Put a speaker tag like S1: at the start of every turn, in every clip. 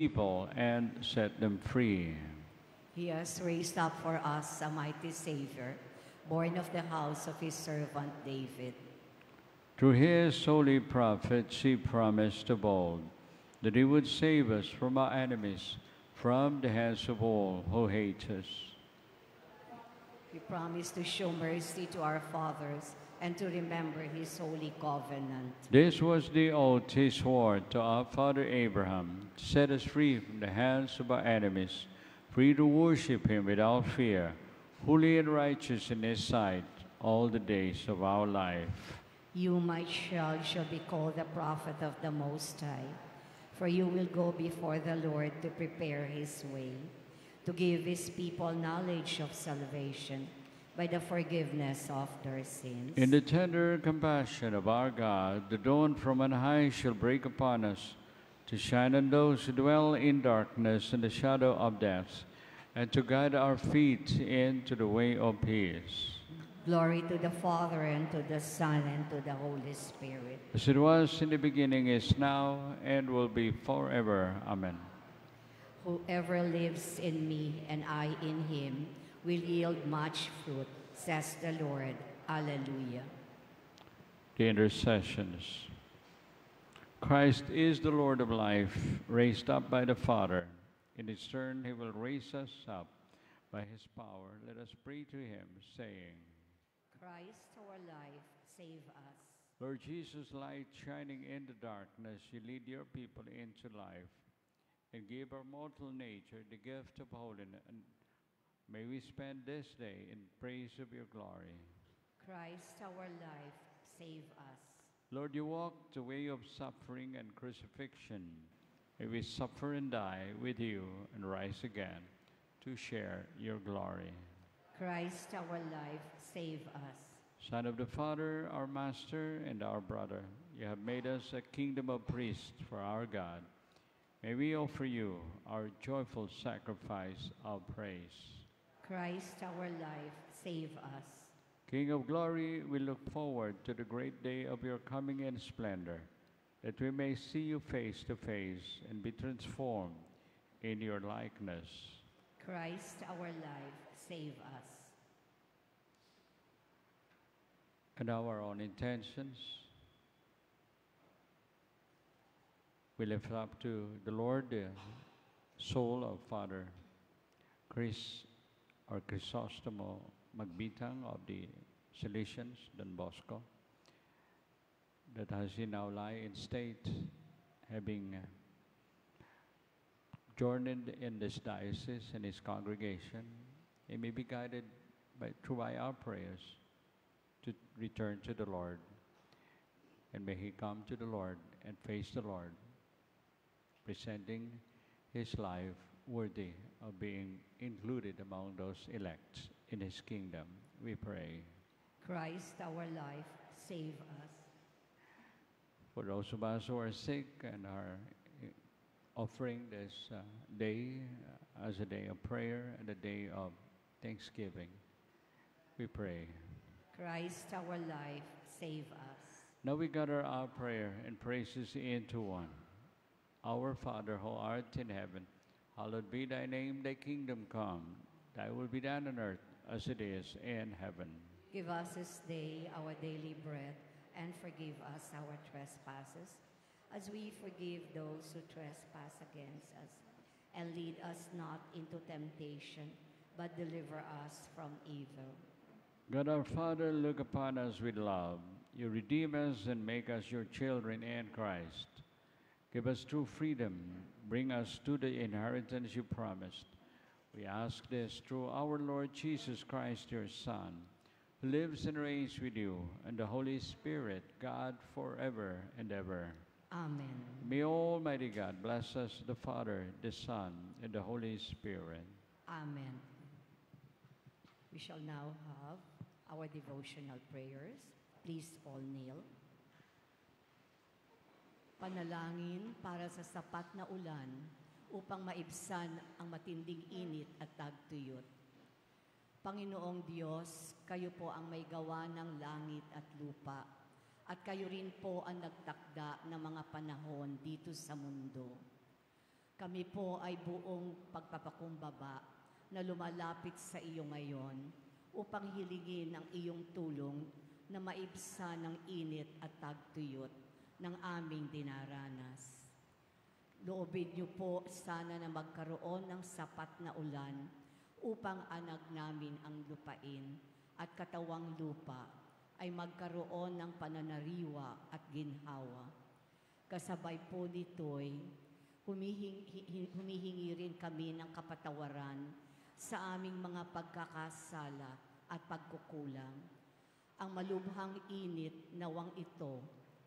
S1: people and set them free.
S2: He has raised up for us a mighty Savior, born of the house of his servant David.
S1: Through his holy prophets, he promised of old that he would save us from our enemies, from the hands of all who hate us.
S2: He promised to show mercy to our fathers and to remember his holy covenant.
S1: This was the oath he swore to our father Abraham, to set us free from the hands of our enemies, free to worship him without fear, holy and righteous in his sight all the days of our life.
S2: You, my child, shall be called the prophet of the Most High, for you will go before the Lord to prepare his way, to give his people knowledge of salvation by the forgiveness of their sins.
S1: In the tender compassion of our God, the dawn from on high shall break upon us, to shine on those who dwell in darkness and the shadow of death, and to guide our feet into the way of peace.
S2: Glory to the Father, and to the Son, and to the Holy Spirit.
S1: As it was in the beginning, is now, and will be forever. Amen.
S2: Whoever lives in me and I in him will yield much fruit, says the Lord. Alleluia.
S1: The intercessions. Christ is the Lord of life, raised up by the Father. In his turn, he will raise us up by his power. Let us pray to him, saying,
S2: Christ, our life, save us.
S1: Lord Jesus, light shining in the darkness, you lead your people into life and give our mortal nature the gift of holiness. And may we spend this day in praise of your glory.
S2: Christ, our life, save us.
S1: Lord, you walked the way of suffering and crucifixion. May we suffer and die with you and rise again to share your glory.
S2: Christ, our life, save us.
S1: Son of the Father, our Master and our brother, you have made us a kingdom of priests for our God. May we offer you our joyful sacrifice of praise.
S2: Christ, our life, save us.
S1: King of glory, we look forward to the great day of your coming in splendor, that we may see you face to face and be transformed in your likeness.
S2: Christ, our life, save us.
S1: And our own intentions, we lift up to the Lord the soul of Father Chris or Crisostomo Magbitang of the Salesians, Don Bosco, that as he now lie in state, having journeyed in this diocese and his congregation, he may be guided through our prayers to return to the Lord. And may he come to the Lord and face the Lord, presenting his life worthy of being included among those elects in his kingdom. We pray.
S2: Christ, our life, save us.
S1: For those of us who are sick and are offering this day as a day of prayer and a day of thanksgiving, we pray.
S2: Christ, our life, save us.
S1: Now we gather our prayer and praises into one. Our Father, who art in heaven, hallowed be thy name, thy kingdom come. Thy will be done on earth as it is in heaven.
S2: Give us this day our daily bread, and forgive us our trespasses, as we forgive those who trespass against us. And lead us not into temptation, but deliver us from evil.
S1: God our Father, look upon us with love. You redeem us and make us your children in Christ. Give us true freedom. Bring us to the inheritance you promised. We ask this through our Lord Jesus Christ, your Son, who lives and reigns with you and the Holy Spirit, God, forever and ever.
S2: Amen.
S1: May Almighty God bless us, the Father, the Son, and the Holy Spirit.
S2: Amen. We shall now have our devotional prayers. Please all kneel. Panalangin para sa sapat na ulan upang maibsan ang matinding init at tagtuyot. Panginoong Diyos, kayo po ang may gawa ng langit at lupa, at kayo rin po ang nagtakda ng mga panahon dito sa mundo. Kami po ay buong pagpapakumbaba na lumalapit sa iyo ngayon upang hilingin ang iyong tulong na maibsan ng init at tagtuyot ng aming dinaranas. Loobin niyo po sana na magkaroon ng sapat na ulan upang anag namin ang lupain at katawang lupa ay magkaroon ng pananariwa at ginhawa. Kasabay po nito'y humihingi rin kami ng kapatawaran sa aming mga pagkakasala at pagkukulang. Ang malubhang init nawang ito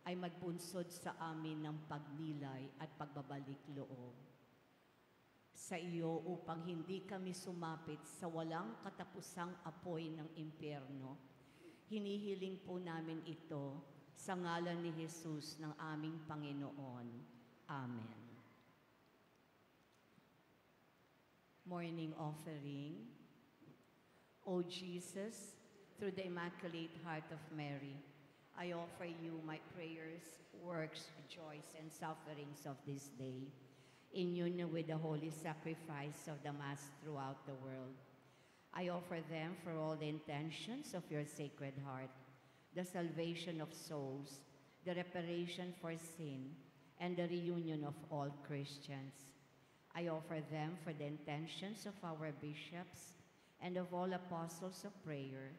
S2: ay magbunsod sa amin ng pagnilay at pagbabalik loob sa iyo upang hindi kami sumapit sa walang katapusang apoy ng impyerno. Hinihiling po namin ito sa ngalan ni Jesus ng aming Panginoon. Amen. Morning offering. O Jesus, through the Immaculate Heart of Mary, I offer you my prayers, works, joys, and sufferings of this day, in union with the holy sacrifice of the Mass throughout the world. I offer them for all the intentions of your Sacred Heart, the salvation of souls, the reparation for sin, and the reunion of all Christians. I offer them for the intentions of our bishops and of all apostles of prayer,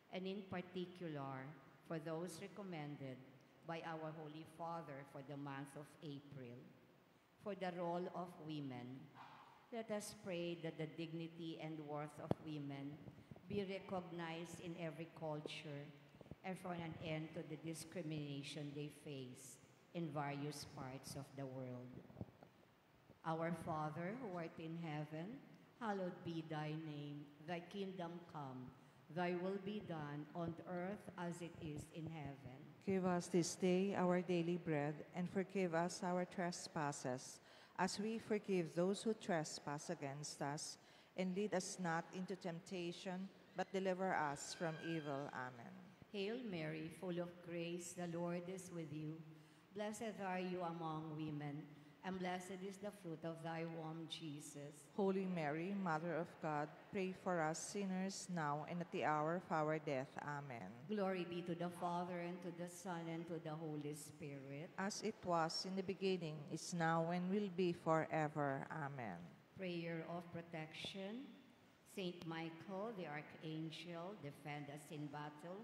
S2: and in particular for those recommended by our Holy Father for the month of April. For the role of women, let us pray that the dignity and worth of women be recognized in every culture and for an end to the discrimination they face in various parts of the world. Our Father, who art in heaven, hallowed be thy name. Thy kingdom come, thy will be done on earth as it is in heaven.
S3: Give us this day our daily bread, and forgive us our trespasses, as we forgive those who trespass against us. And lead us not into temptation, but deliver us from evil. Amen.
S2: Hail Mary, full of grace, the Lord is with you. Blessed are you among women, and blessed is the fruit of thy womb, Jesus.
S3: Holy Mary, Mother of God, pray for us sinners now and at the hour of our death. Amen.
S2: Glory be to the Father, and to the Son, and to the Holy Spirit.
S3: As it was in the beginning, is now, and will be forever. Amen.
S2: Prayer of protection. Saint Michael, the Archangel, defend us in battle.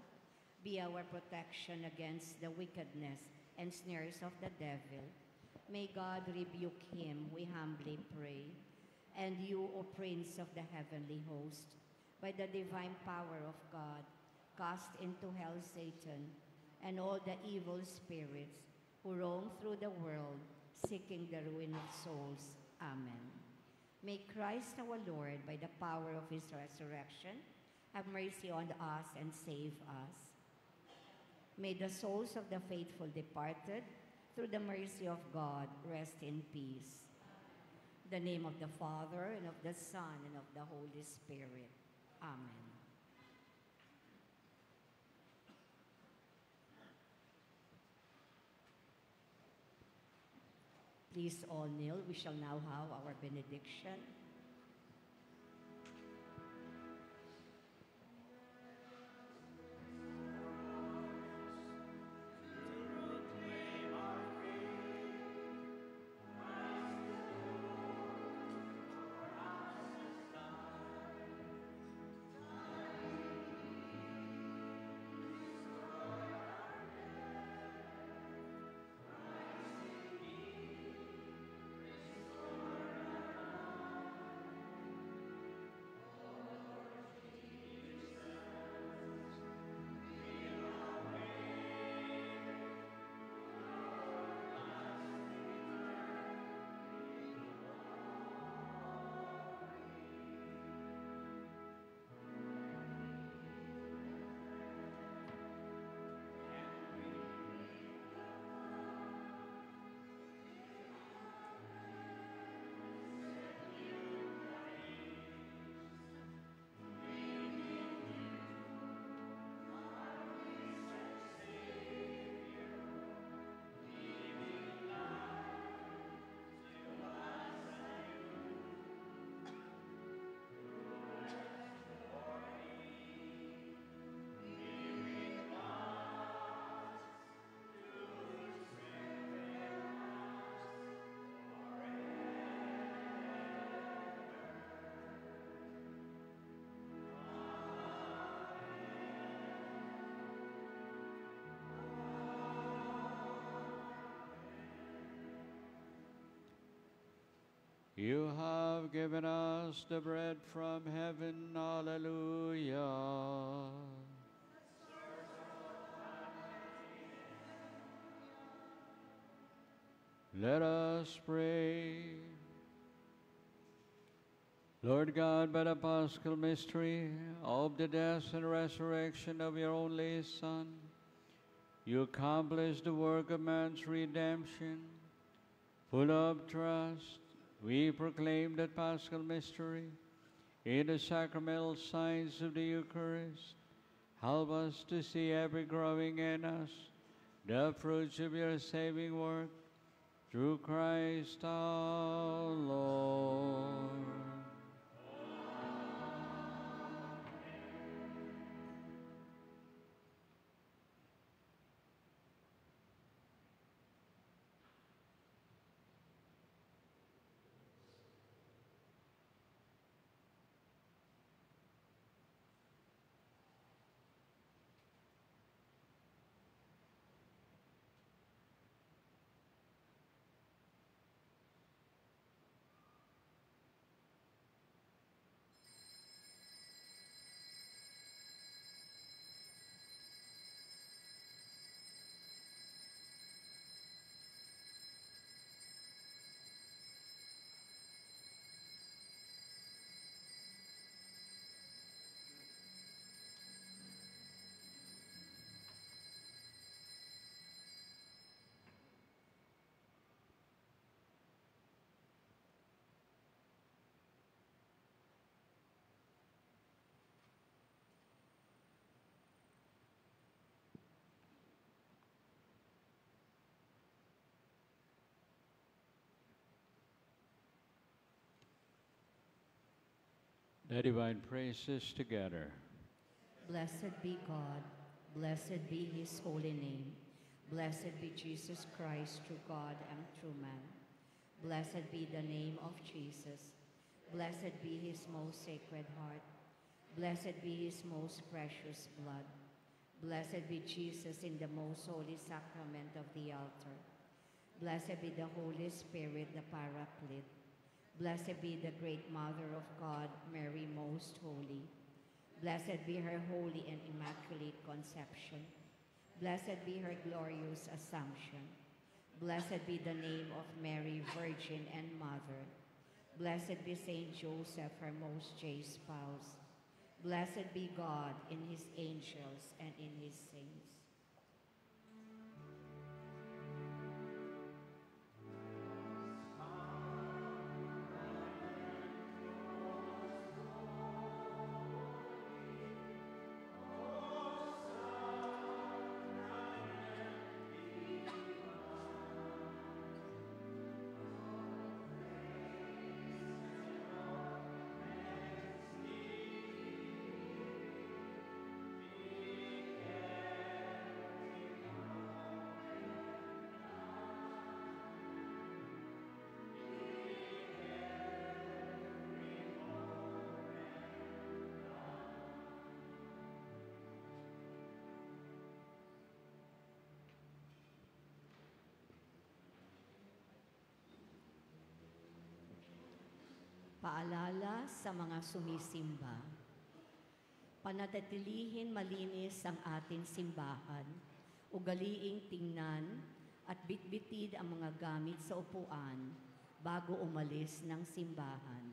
S2: Be our protection against the wickedness and snares of the devil. May God rebuke him, we humbly pray. And you, O Prince of the heavenly host, by the divine power of God, cast into hell Satan and all the evil spirits who roam through the world, seeking the ruin of souls. Amen. May Christ our Lord, by the power of his resurrection, have mercy on us and save us. May the souls of the faithful departed, through the mercy of God, rest in peace. In the name of the Father, and of the Son, and of the Holy Spirit. Amen. Please all kneel. We shall now have our benediction.
S1: You have given us the bread from heaven. Hallelujah. Let us pray. Lord God, by the Paschal mystery of the death and resurrection of your only Son, you accomplished the work of man's redemption. Full of trust, we proclaim that Paschal mystery in the sacramental signs of the Eucharist. Help us to see ever growing in us the fruits of your saving work, through Christ our Lord. The divine praises together.
S2: Blessed be God, blessed be his holy name. Blessed be Jesus Christ, true God and true man. Blessed be the name of Jesus. Blessed be his most sacred heart. Blessed be his most precious blood. Blessed be Jesus in the most holy sacrament of the altar. Blessed be the Holy Spirit, the Paraclete. Blessed be the great Mother of God, Mary most holy. Blessed be her holy and immaculate conception. Blessed be her glorious assumption. Blessed be the name of Mary, Virgin and Mother. Blessed be Saint Joseph, her most chaste spouse. Blessed be God in his angels and in his saints. Paalala sa mga sumisimba. Panatilihin malinis ang ating simbahan, ugaliing tingnan at bitbitid ang mga gamit sa upuan bago umalis ng simbahan.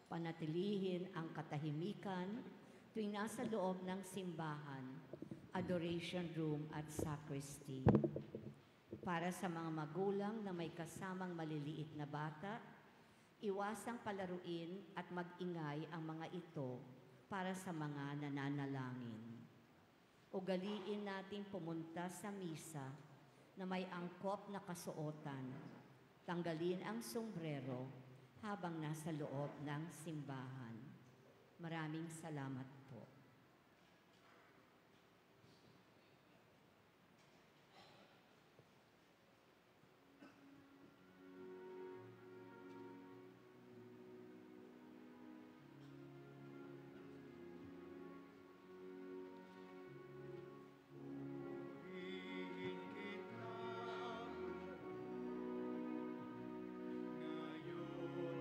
S2: Panatilihin ang katahimikan tuwing nasa loob ng simbahan, adoration room at sacristy. Para sa mga magulang na may kasamang maliliit na bata, iwasang palaruin at mag-ingay ang mga ito para sa mga nananalangin. Ugaliin natin pumunta sa misa na may angkop na kasuotan. Tanggalin ang sombrero habang nasa loob ng simbahan. Maraming salamat po.
S4: Ngayon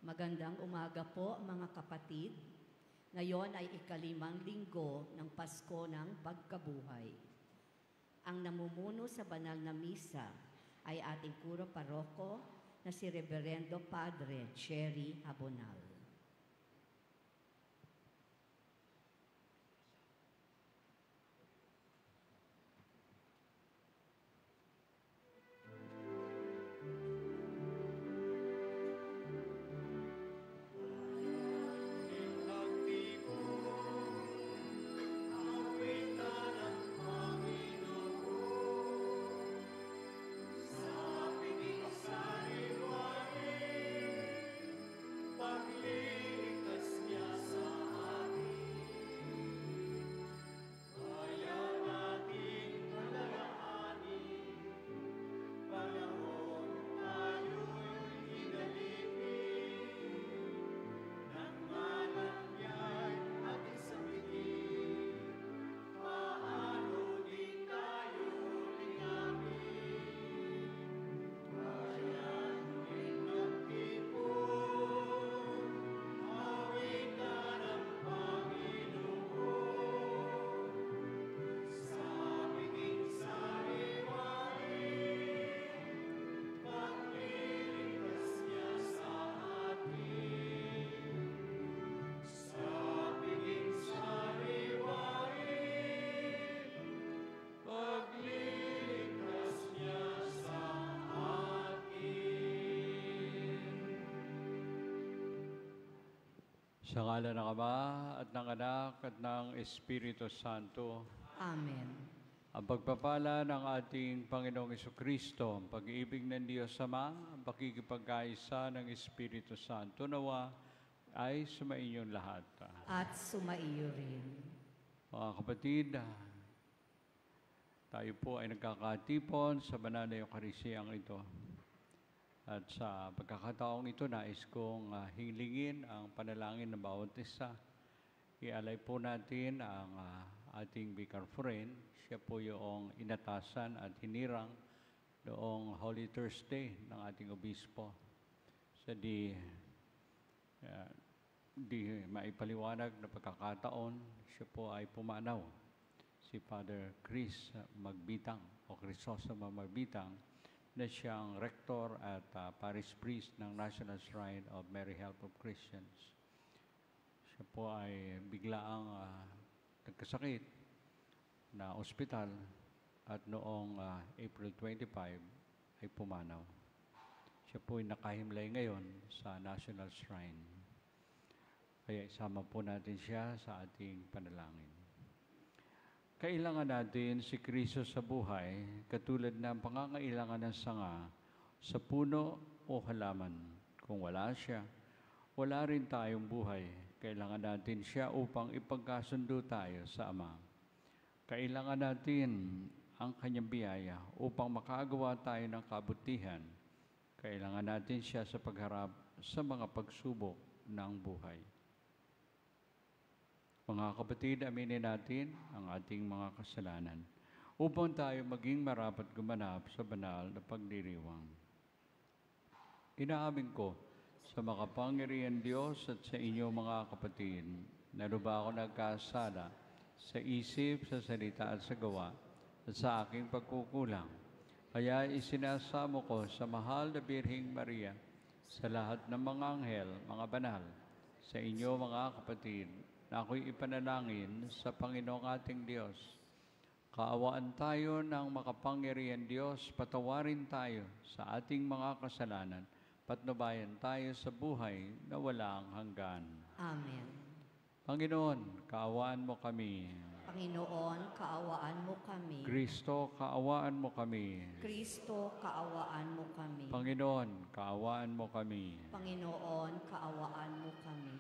S2: Magandang umaga po mga kapatid. Ngayon ay ikalimang linggo ng Pasko ng Pagkabuhay. Ang namumuno sa banal na misa ay ating kuro paroko na si Reverendo Padre Cherry Habonal.
S1: Sa ngala ng Ama at ng Anak at ng Espiritu Santo.
S2: Amen.
S1: Ang pagpapala ng ating Panginoong Jesucristo, ang pag-ibig ng Diyos Ama, ang pakikipagkaisa ng Espiritu Santo nawa ay sumainyong lahat.
S2: At sumaiyo rin.
S1: Mga kapatid, tayo po ay nagkakatipon sa banal na Eukaristiyang ito. At sa pagkakataong ito, nais kong hilingin ang panalangin ng bawat isa. Ialay po natin ang ating Vicar Friend. Siya po yung inatasan at hinirang noong Holy Thursday ng ating Obispo. Sa di maipaliwanag na pagkakataon, siya po ay pumanaw. Si Father Chris Magbitang o Crisosoma Magbitang, na siyang rector at parish priest ng National Shrine of Mary Help of Christians. Siya po ay biglaang nagkasakit na ospital at noong April 25 ay pumanaw. Siya po ay nakahimlay ngayon sa National Shrine. Kaya isama po natin siya sa ating panalangin. Kailangan natin si Kristo sa buhay, katulad ng pangangailangan ng sanga sa puno o halaman. Kung wala siya, wala rin tayong buhay. Kailangan natin siya upang ipagkasundo tayo sa Ama. Kailangan natin ang kanyang biyaya upang makagawa tayo ng kabutihan. Kailangan natin siya sa pagharap sa mga pagsubok ng buhay. Mga kapatid, aminin natin ang ating mga kasalanan upang tayo maging marapat gumanap sa banal na pagdiriwang. Inaamin ko sa makapangyarihan Diyos at sa inyo mga kapatid na luba ako nagkasala sa isip, sa salita at sa gawa at sa aking pagkukulang. Kaya isinasamo ko sa mahal na Birheng Maria, sa lahat ng mga anghel, mga banal, sa inyo mga kapatid, na ako'y ipanalangin sa Panginoong ating Diyos. Kaawaan tayo ng makapangyarihan Diyos, patawarin tayo sa ating mga kasalanan, patnubayan tayo sa buhay na walang hanggan.
S2: Amen.
S1: Panginoon, kaawaan mo kami.
S2: Panginoon, kaawaan mo kami.
S1: Kristo, kaawaan mo kami.
S2: Kristo, kaawaan mo kami.
S1: Panginoon, kaawaan mo kami.
S2: Panginoon, kaawaan mo kami.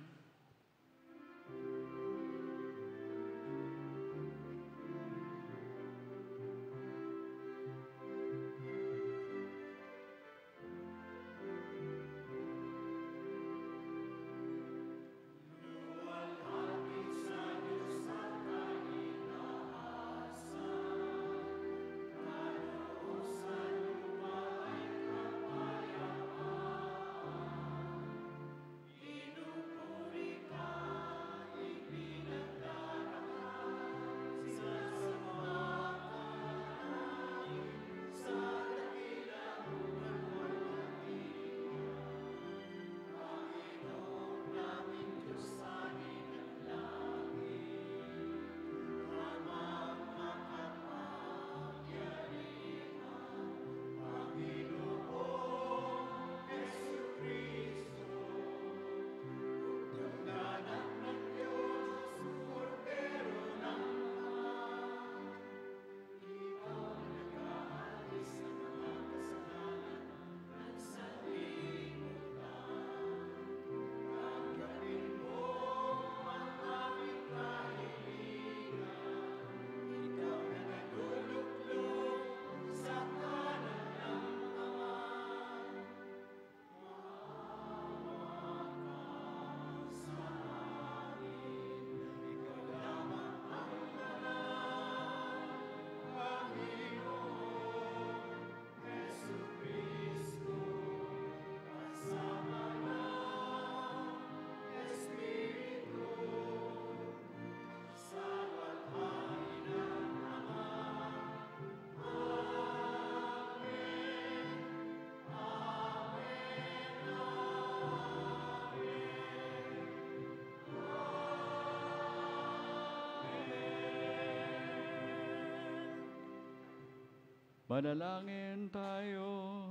S1: Manalangin tayo.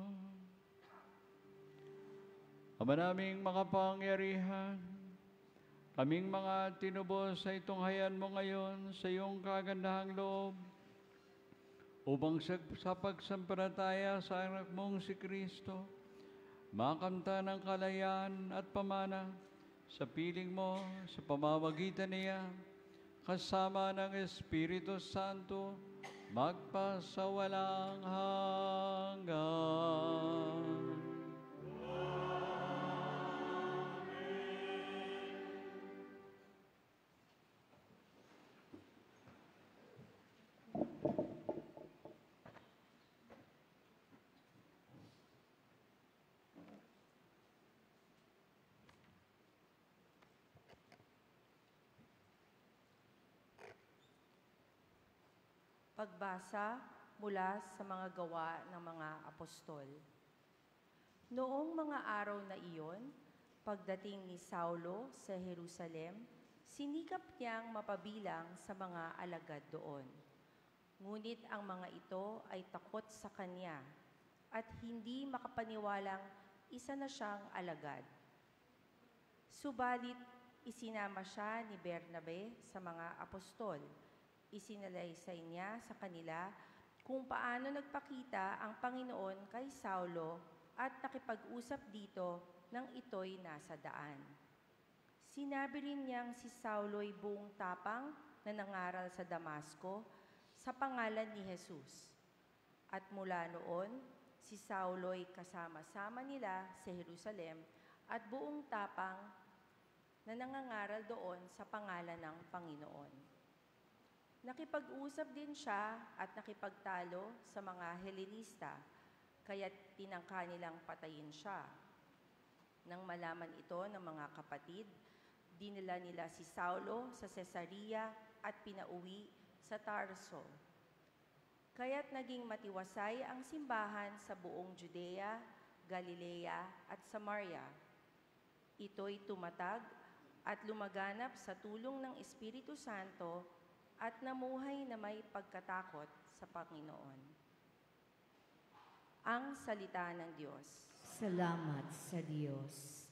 S1: Ama naming makapangyarihan, kaming mga tinubos sa itunghayan mo ngayon sa iyong kagandahang loob, upang sa pagsampalataya sa anak mong si Kristo, makamta ng kalayaan at pamana sa piling mo sa pamamagitan niya, kasama ng Espiritu Santo, magpasawalang hanggan.
S4: Pagbasa mula sa mga gawa ng mga apostol. Noong mga araw na iyon, pagdating ni Saulo sa Jerusalem, sinikap niyang mapabilang sa mga alagad doon. Ngunit ang mga ito ay takot sa kanya at hindi makapaniwalang isa na siyang alagad. Subalit, isinama siya ni Bernabe sa mga apostol. Isinalaysay niya sa kanila kung paano nagpakita ang Panginoon kay Saulo at nakipag-usap dito nang ito'y nasa daan. Sinabi rin niyang si Saulo'y buong tapang na nangaral sa Damasco sa pangalan ni Jesus. At mula noon, si Saulo'y kasama-sama nila sa Jerusalem at buong tapang na nangangaral doon sa pangalan ng Panginoon. Nakipag-usap din siya at nakipagtalo sa mga Helenista, kaya't tinangka nilang patayin siya. Nang malaman ito ng mga kapatid, dinala nila si Saulo sa Cesarea at pinauwi sa Tarso. Kaya't naging matiwasay ang simbahan sa buong Judea, Galilea at Samaria. Ito'y tumatag at lumaganap sa tulong ng Espiritu Santo at namuhay na may pagkatakot sa Panginoon. Ang salita ng Diyos.
S2: Salamat sa Diyos.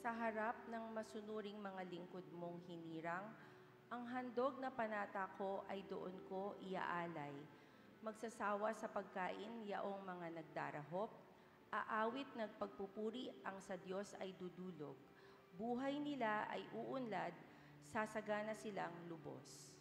S4: Sa harap ng masunuring mga lingkod mong hinirang, ang handog na panata ko ay doon ko iaalay. Magsasawa sa pagkain yaong mga nagdarahop, aawit nagpagpupuri ang sa Diyos ay dudulog. Buhay nila ay uunlad, sasagana silang lubos.